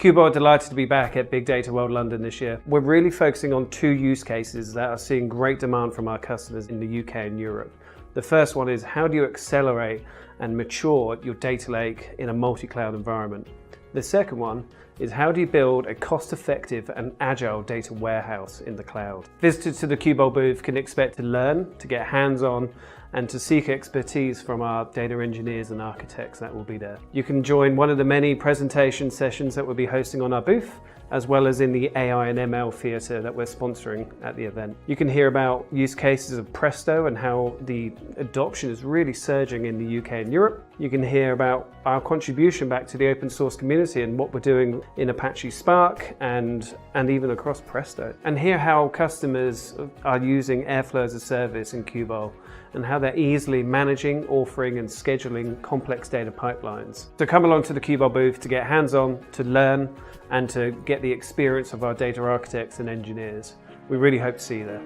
Qubole are delighted to be back at Big Data World London this year. We're really focusing on two use cases that are seeing great demand from our customers in the UK and Europe. The first one is, how do you accelerate and mature your data lake in a multi-cloud environment? The second one is, how do you build a cost-effective and agile data warehouse in the cloud? Visitors to the Qubole booth can expect to learn, to get hands-on, and to seek expertise from our data engineers and architects that will be there. You can join one of the many presentation sessions that we'll be hosting on our booth, as well as in the AI and ML theatre that we're sponsoring at the event. You can hear about use cases of Presto and how the adoption is really surging in the UK and Europe. You can hear about our contribution back to the open source community and what we're doing in Apache Spark and even across Presto. And hear how customers are using Airflow as a service in Qubole and how they're easily managing, authoring and scheduling complex data pipelines. So come along to the Qubole booth to get hands-on, to learn and to get the experience of our data architects and engineers. We really hope to see you there.